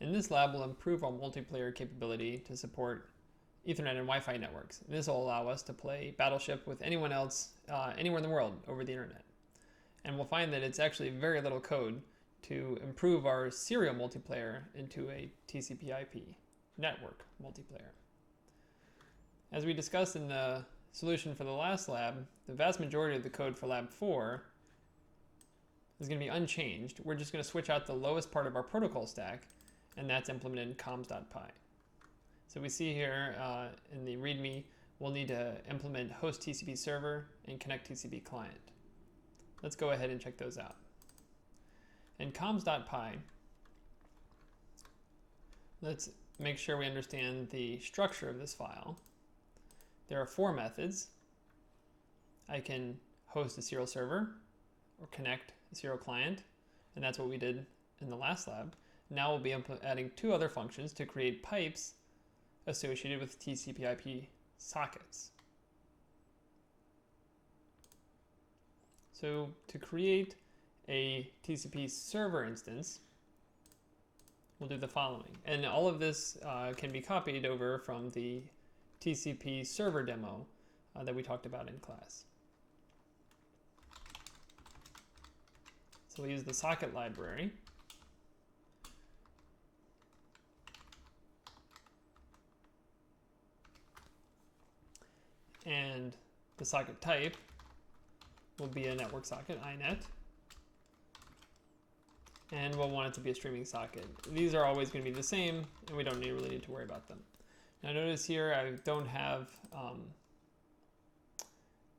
In this lab, we'll improve our multiplayer capability to support Ethernet and Wi-Fi networks. And this will allow us to play Battleship with anyone else anywhere in the world over the internet. And we'll find that it's actually very little code to improve our serial multiplayer into a TCP/IP network multiplayer. As we discussed in the solution for the last lab, the vast majority of the code for lab 4 is going to be unchanged. We're just going to switch out the lowest part of our protocol stack, and that's implemented in comms.py. So we see here in the README, we'll need to implement host TCP server and connect TCP client. Let's go ahead and check those out. In comms.py, let's make sure we understand the structure of this file. There are 4 methods. I can host a serial server or connect a serial client, and that's what we did in the last lab. Now we'll be adding 2 other functions to create pipes associated with TCP/IP sockets. So to create a TCP server instance, we'll do the following. And all of this can be copied over from the TCP server demo that we talked about in class. So we'll use the socket library. And the socket type will be a network socket, iNet. And we'll want it to be a streaming socket. These are always going to be the same, and we don't really need to worry about them. Now notice here I don't have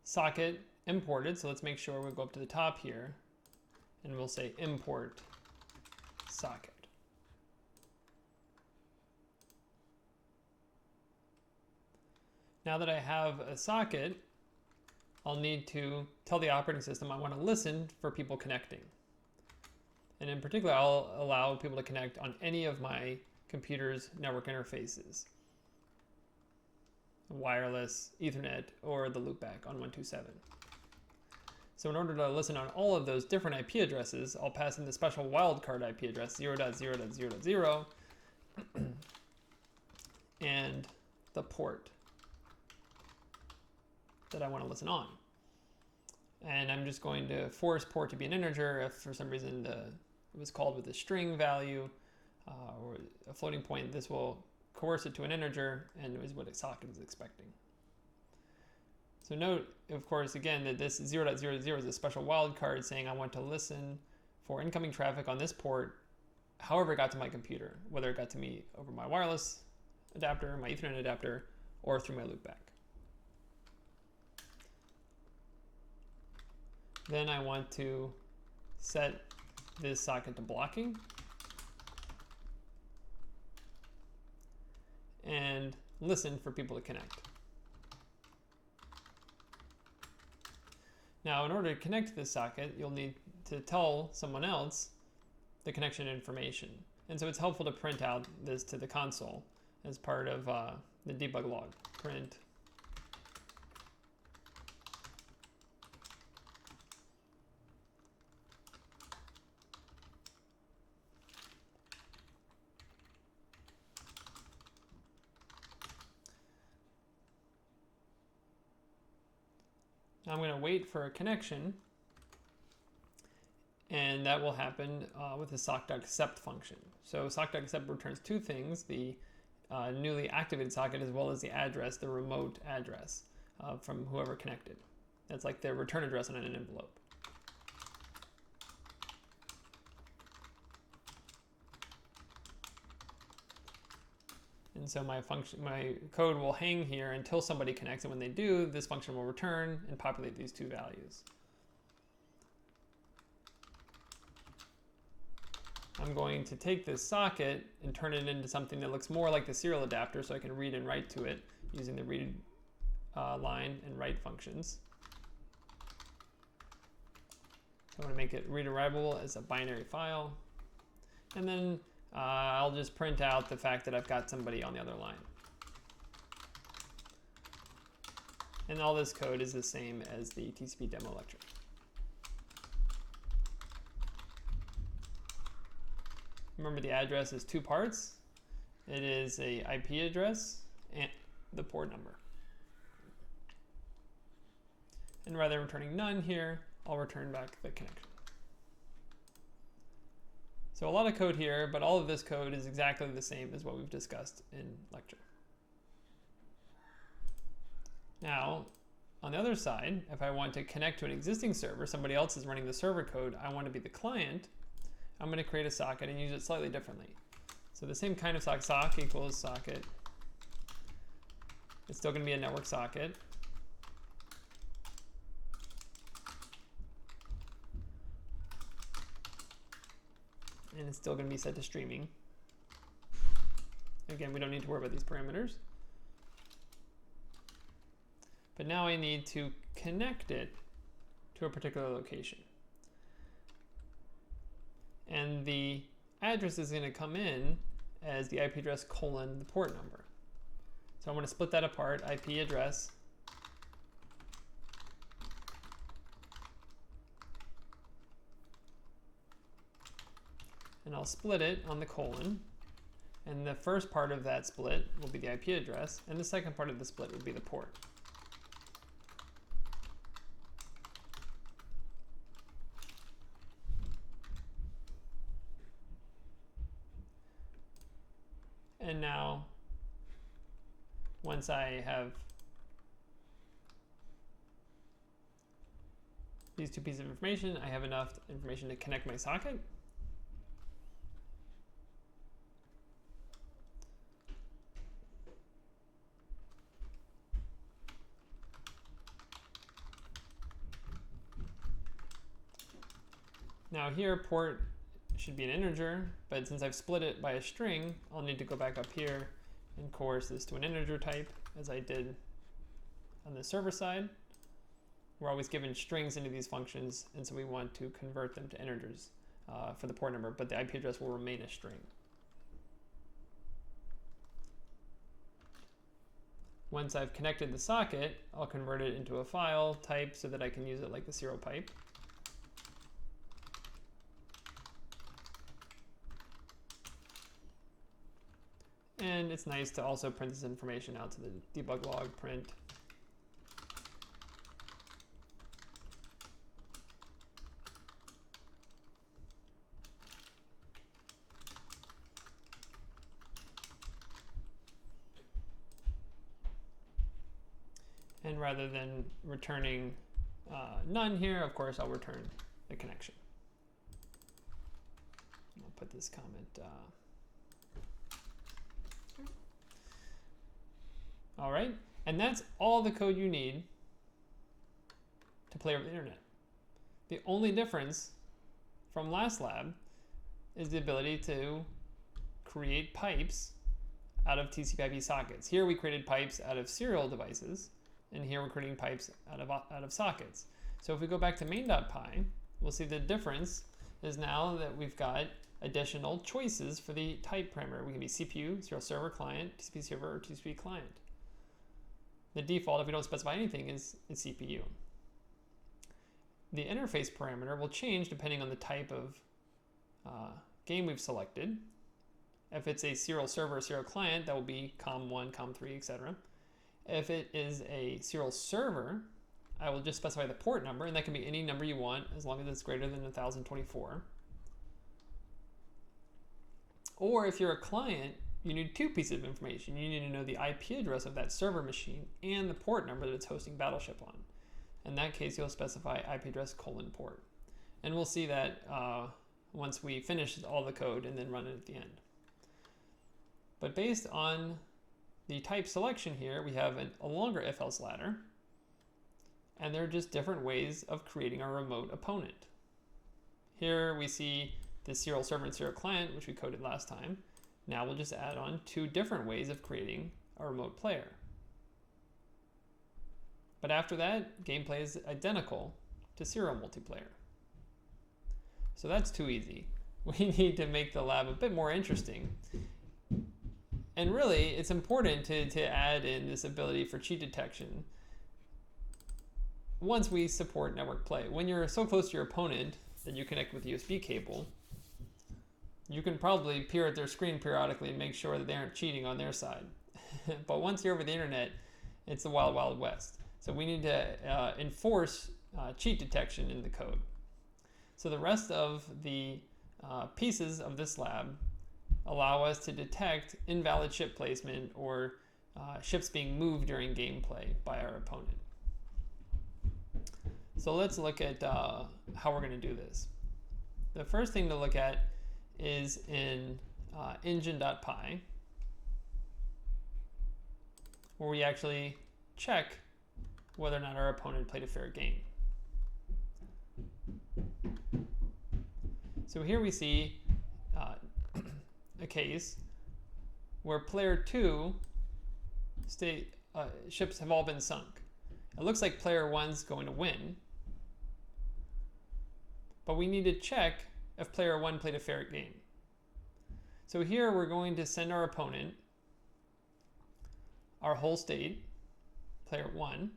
socket imported, so let's make sure we go up to the top here, and we'll say import socket. Now that I have a socket, I'll need to tell the operating system I want to listen for people connecting. And in particular, I'll allow people to connect on any of my computer's network interfaces. Wireless, Ethernet, or the loopback on 127. So in order to listen on all of those different IP addresses, I'll pass in the special wildcard IP address 0.0.0.0 and the port that I want to listen on. And I'm just going to force port to be an integer if for some reason it was called with a string value or a floating point. This will coerce it to an integer and is what a socket is expecting. So note, of course, again, that this 0.00 is a special wildcard saying I want to listen for incoming traffic on this port, however it got to my computer, whether it got to me over my wireless adapter, my Ethernet adapter, or through my loopback. Then I want to set this socket to blocking and listen for people to connect. Now, in order to connect this socket, you'll need to tell someone else the connection information. And so it's helpful to print out this to the console as part of the debug log. Print I'm going to wait for a connection, and that will happen with the sock.accept function. So sock.accept returns 2 things, the newly activated socket as well as the address, the remote address from whoever connected. That's like the return address on an envelope. And so my code will hang here until somebody connects, and when they do, this function will return and populate these 2 values. I'm going to take this socket and turn it into something that looks more like the serial adapter so I can read and write to it using the read line and write functions. So I'm going to make it read and writable as a binary file. And then I'll just print out the fact that I've got somebody on the other line. And all this code is the same as the TCP demo lecture. Remember, the address is two parts. It is a IP address and the port number. And rather than returning none here, I'll return back the connection. So a lot of code here, but all of this code is exactly the same as what we've discussed in lecture. Now, on the other side, if I want to connect to an existing server, somebody else is running the server code, I want to be the client, I'm going to create a socket and use it slightly differently. So the same kind of sock equals socket. It's still going to be a network socket. And it's still going to be set to streaming. Again, we don't need to worry about these parameters. But now I need to connect it to a particular location. And the address is going to come in as the IP address colon the port number. So I'm going to split that apart, IP address and I'll split it on the colon. And the first part of that split will be the IP address, and the second part of the split would be the port. And now, once I have these two pieces of information, I have enough information to connect my socket. Now here, port should be an integer, but since I've split it by a string, I'll need to go back up here and coerce this to an integer type, as I did on the server side. We're always given strings into these functions, and so we want to convert them to integers for the port number, but the IP address will remain a string. Once I've connected the socket, I'll convert it into a file type so that I can use it like the serial pipe. And it's nice to also print this information out to the debug log print. And rather than returning none here, of course, I'll return the connection. I'll put this comment. All right, and that's all the code you need to play over the internet. The only difference from last lab is the ability to create pipes out of TCP/IP sockets. Here we created pipes out of serial devices, and here we're creating pipes out of sockets. So if we go back to main.py, we'll see the difference is now that we've got additional choices for the type parameter. We can be CPU, serial server client, TCP server, or TCP client. The default, if we don't specify anything, is CPU. The interface parameter will change depending on the type of game we've selected. If it's a serial server or serial client, that will be COM1, COM3, etc. If it is a serial server, I will just specify the port number, and that can be any number you want as long as it's greater than 1024. Or if you're a client, you need two pieces of information. You need to know the IP address of that server machine and the port number that it's hosting Battleship on. In that case, you'll specify IP address colon port. And we'll see that once we finish all the code and then run it at the end. But based on the type selection here, we have a longer if-else ladder. And there are just different ways of creating our remote opponent. Here we see the serial server and serial client, which we coded last time. Now we'll just add on two different ways of creating a remote player. But after that, gameplay is identical to serial multiplayer. So that's too easy. We need to make the lab a bit more interesting. And really, it's important to add in this ability for cheat detection once we support network play. When you're so close to your opponent that you connect with a USB cable, You can probably peer at their screen periodically and make sure that they aren't cheating on their side. But once you're over the internet, it's the wild, wild west. So we need to enforce cheat detection in the code. So the rest of the pieces of this lab allow us to detect invalid ship placement or ships being moved during gameplay by our opponent. So let's look at how we're going to do this. The first thing to look at is in engine.py, where we actually check whether or not our opponent played a fair game. So here we see a case where player 2 ships have all been sunk. It looks like player 1's going to win, but we need to check if player 1 played a fair game. So here we're going to send our opponent our whole state, player 1,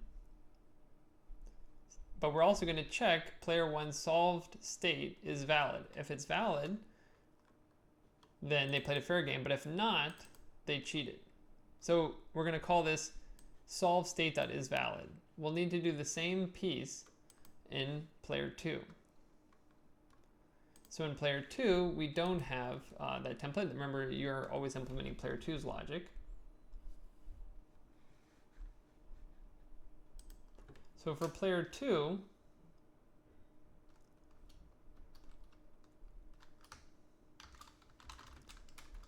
but we're also going to check player 1's solved state is valid. If it's valid, then they played a fair game, but if not, they cheated. So we're going to call this solve state.isValid. We'll need to do the same piece in player 2. So in player 2, we don't have that template. Remember, you're always implementing player 2's logic. So for player 2,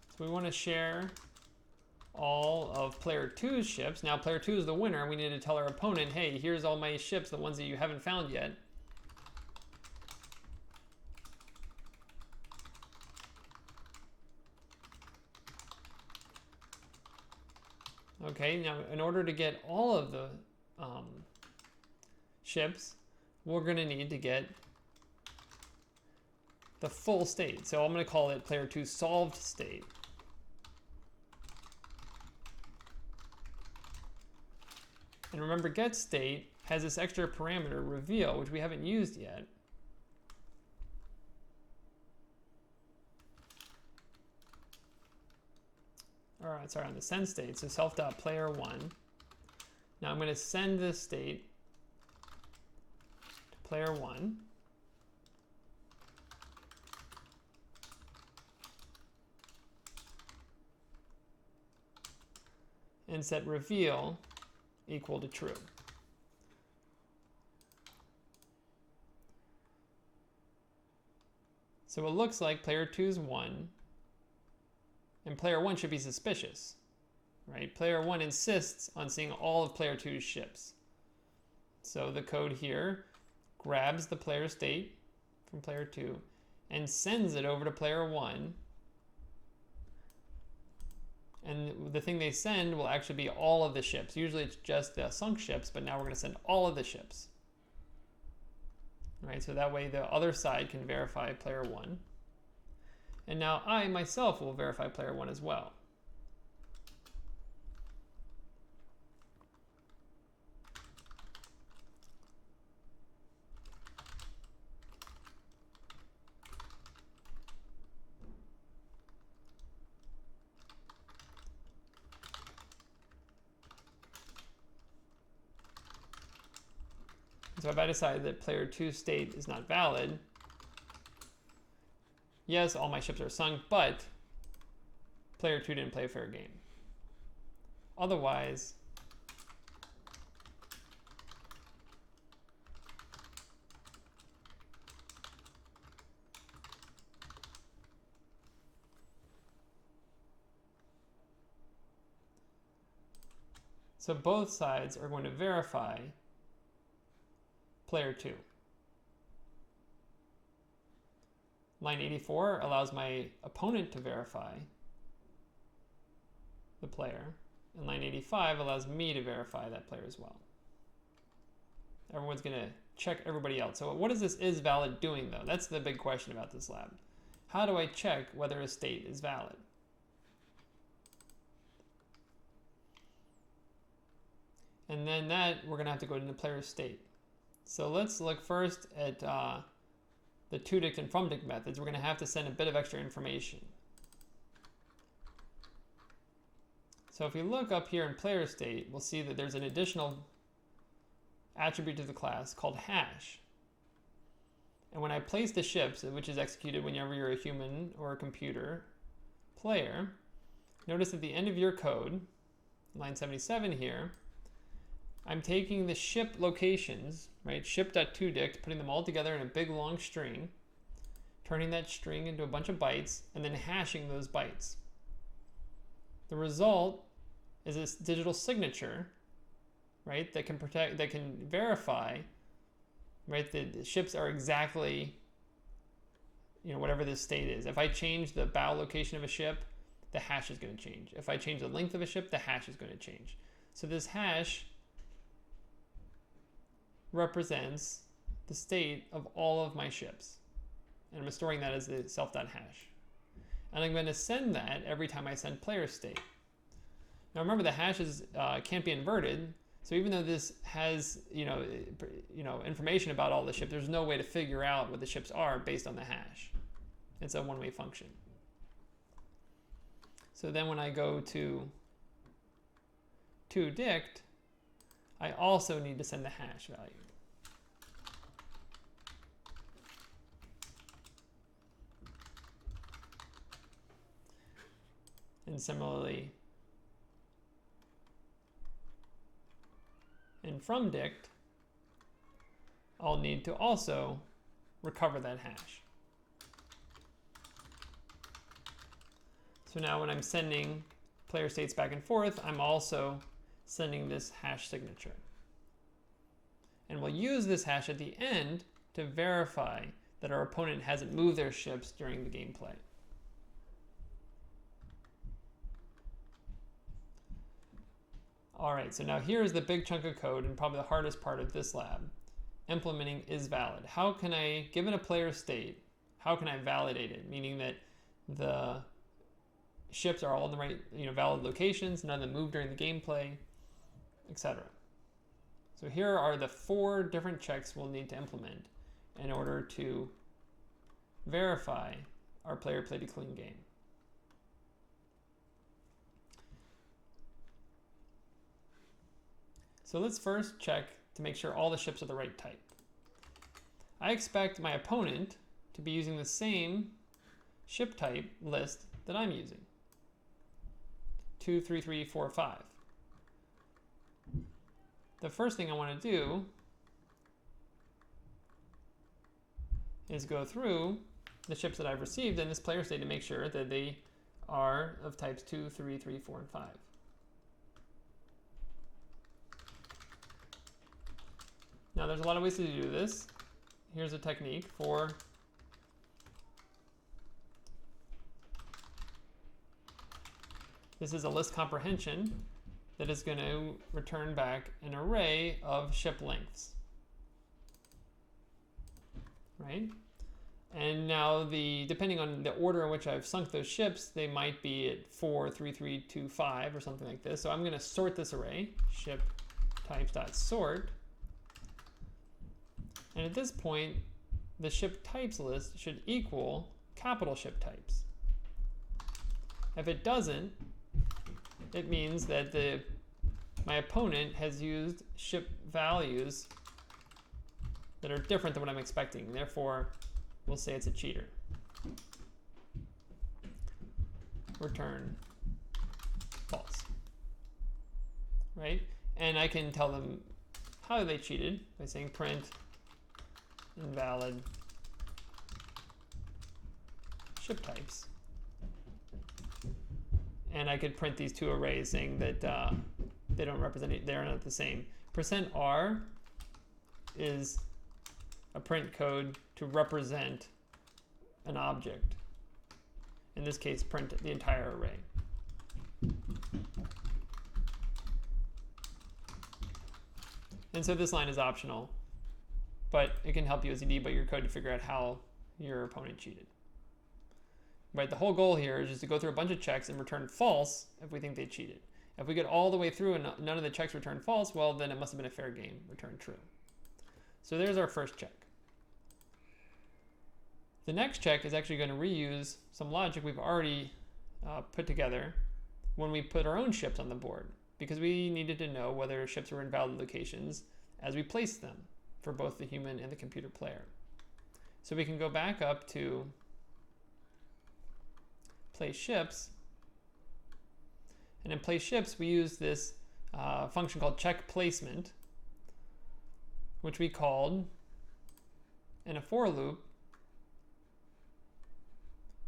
so we want to share all of player 2's ships. Now player 2 is the winner. We need to tell our opponent, hey, here's all my ships, the ones that you haven't found yet. Okay, now in order to get all of the ships, we're going to need to get the full state. So I'm going to call it player 2 solved state. And remember, get state has this extra parameter, reveal, which we haven't used yet. All right, sorry, on the send state, so self.player1. Now I'm going to send this state to player 1. And set reveal equal to true. So it looks like player 2's won, and player 1 should be suspicious, right? Player 1 insists on seeing all of player 2's ships. So the code here grabs the player state from player 2 and sends it over to player 1. And the thing they send will actually be all of the ships. Usually it's just the sunk ships, but now we're going to send all of the ships. Right, so that way the other side can verify player 1. And now I myself will verify player 1 as well. So if I decide that player 2's state is not valid, yes, all my ships are sunk, but player 2 didn't play a fair game. Otherwise, so both sides are going to verify player 2. Line 84 allows my opponent to verify the player, and line 85 allows me to verify that player as well. Everyone's going to check everybody else. So what is this is valid doing, though? That's the big question about this lab. How do I check whether a state is valid? And then that, we're going to have to go into player state. So let's look first at the toDict and fromDict methods, we're going to have to send a bit of extra information. So if we look up here in player state, we'll see that there's an additional attribute to the class called hash. And when I place the ships, which is executed whenever you're a human or a computer player, notice at the end of your code, line 77 here, I'm taking the ship locations, right, ship.toDict, putting them all together in a big long string, turning that string into a bunch of bytes, and then hashing those bytes. The result is this digital signature, right, that can verify, right, that the ships are exactly, whatever this state is. If I change the bow location of a ship, the hash is going to change. If I change the length of a ship, the hash is going to change. So this hash represents the state of all of my ships. And I'm storing that as the self.hash. And I'm going to send that every time I send player state. Now remember, the hashes can't be inverted. So even though this has information about all the ships, there's no way to figure out what the ships are based on the hash. It's a one-way function. So then when I go to toDict, I also need to send the hash value. And similarly, in fromDict, I'll need to also recover that hash. So now when I'm sending player states back and forth, I'm also sending this hash signature. And we'll use this hash at the end to verify that our opponent hasn't moved their ships during the gameplay. All right, so now here's the big chunk of code and probably the hardest part of this lab, implementing isValid. How can I, given a player state, how can I validate it? Meaning that the ships are all in the right, valid locations, none of them move during the gameplay, etc. So here are the 4 different checks we'll need to implement in order to verify our player played a clean game. So let's first check to make sure all the ships are the right type. I expect my opponent to be using the same ship type list that I'm using. 2, 3, 3, 4, 5. The first thing I want to do is go through the ships that I've received in this player state to make sure that they are of types 2, 3, 3, 4, and 5. Now there's a lot of ways to do this. Here's a technique for this is a list comprehension that is going to return back an array of ship lengths. Right? And now depending on the order in which I've sunk those ships, they might be at 4, 3, 3, 2, 5 or something like this. So I'm going to sort this array, ship types.sort. And at this point, the ship types list should equal capital ship types. If it doesn't, it means that my opponent has used ship values that are different than what I'm expecting. Therefore, we'll say it's a cheater. Return false. Right? And I can tell them how they cheated by saying print invalid ship types. And I could print these 2 arrays saying that they don't represent it, they're not the same. %r is a print code to represent an object. In this case, print the entire array. And so this line is optional, but it can help you as you debug your code to figure out how your opponent cheated. Right, the whole goal here is just to go through a bunch of checks and return false if we think they cheated. If we get all the way through and none of the checks return false, well, then it must have been a fair game, return true. So there's our first check. The next check is actually going to reuse some logic we've already put together when we put our own ships on the board, because we needed to know whether ships were in valid locations as we placed them for both the human and the computer player. So we can go back up to place ships, and in place ships we use this function called check placement, which we called in a for loop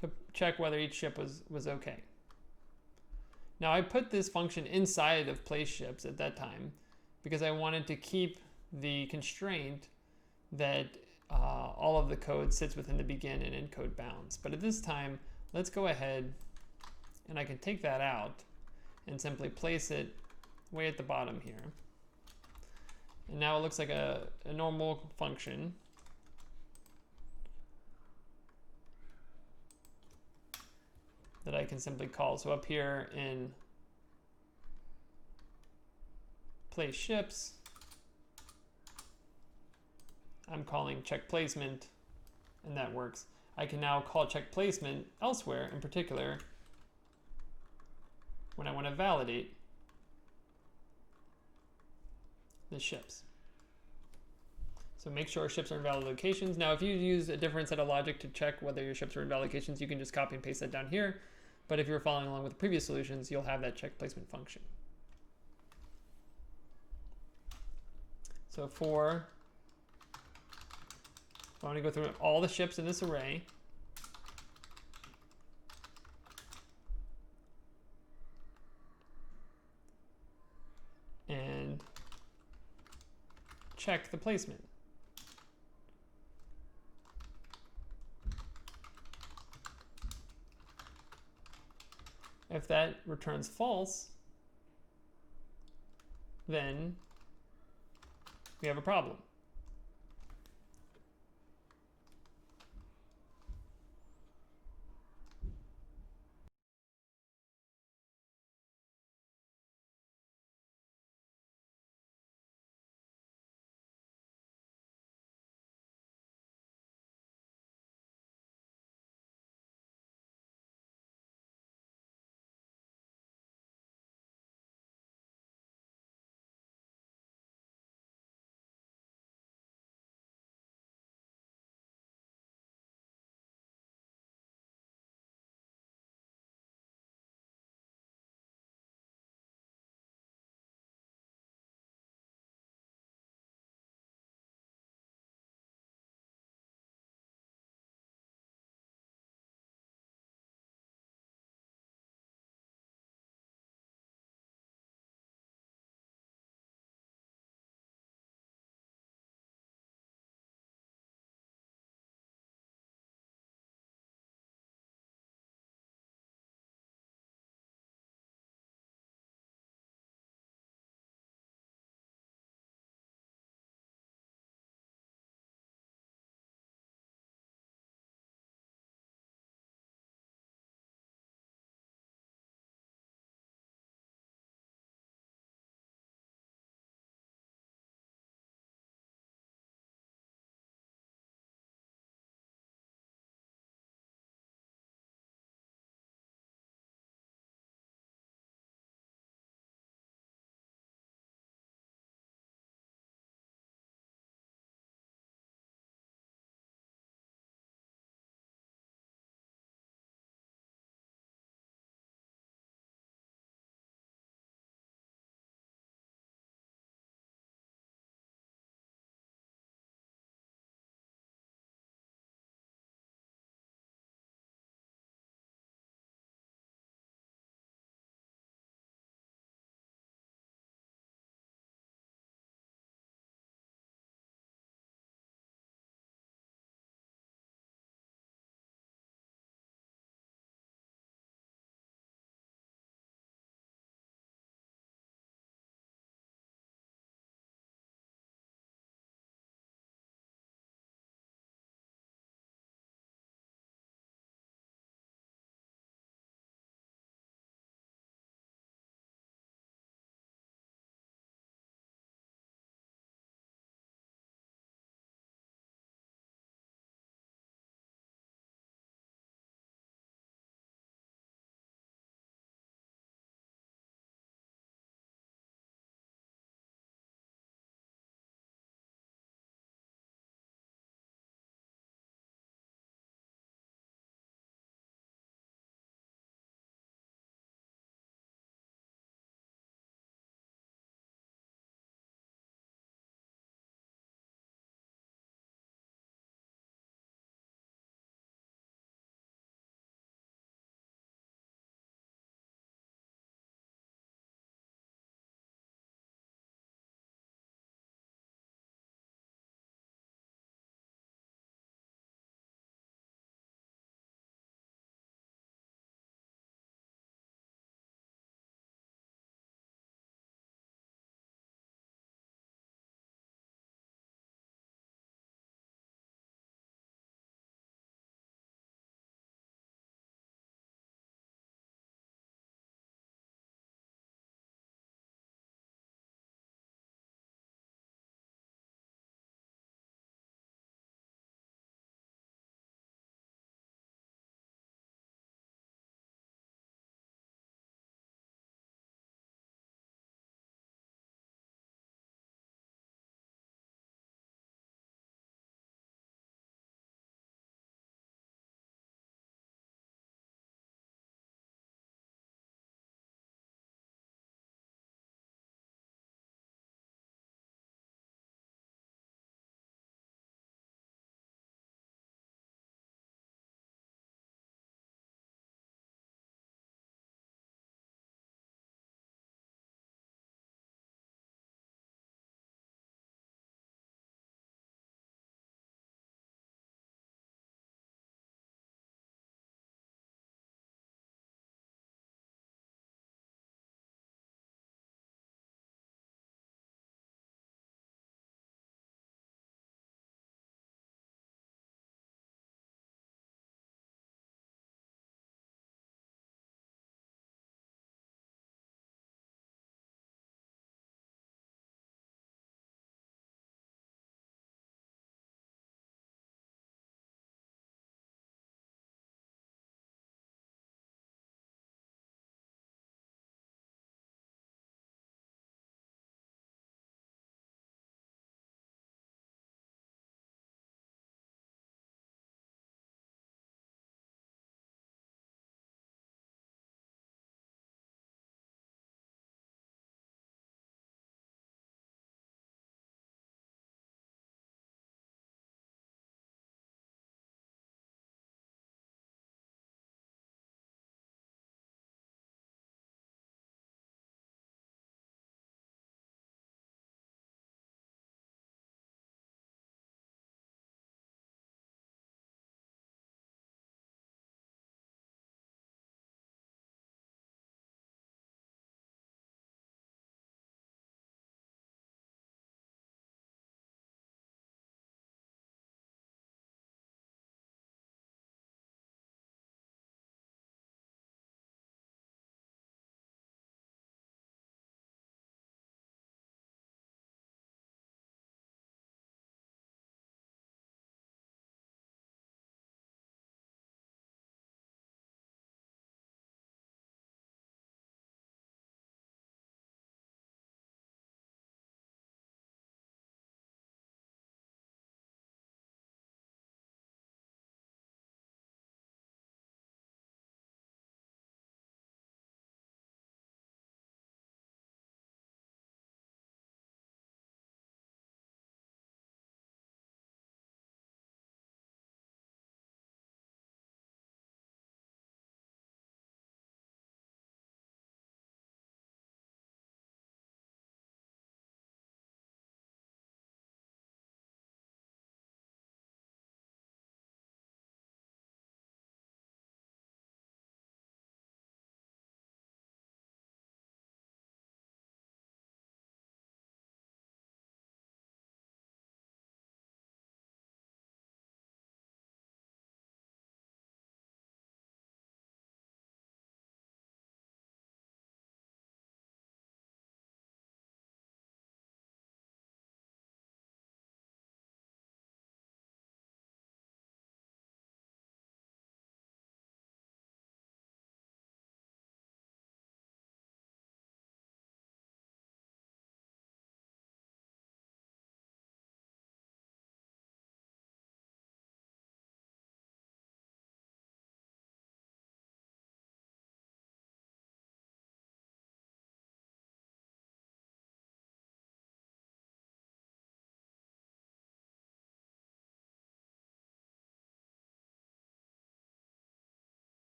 to check whether each ship was okay. Now I put this function inside of place ships at that time because I wanted to keep the constraint that all of the code sits within the begin and end code bounds. But at this time, let's go ahead and I can take that out and simply place it way at the bottom here. And now it looks like a normal function. That I can simply call. So up here in place ships, I'm calling check placement, and that works. I can now call check placement elsewhere, in particular, when I want to validate the ships. So make sure ships are in valid locations. Now, if you use a different set of logic to check whether your ships are in valid locations, you can just copy and paste that down here. But if you're following along with the previous solutions, you'll have that check placement function. So I want to go through all the ships in this array. And check the placement. If that returns false, then we have a problem.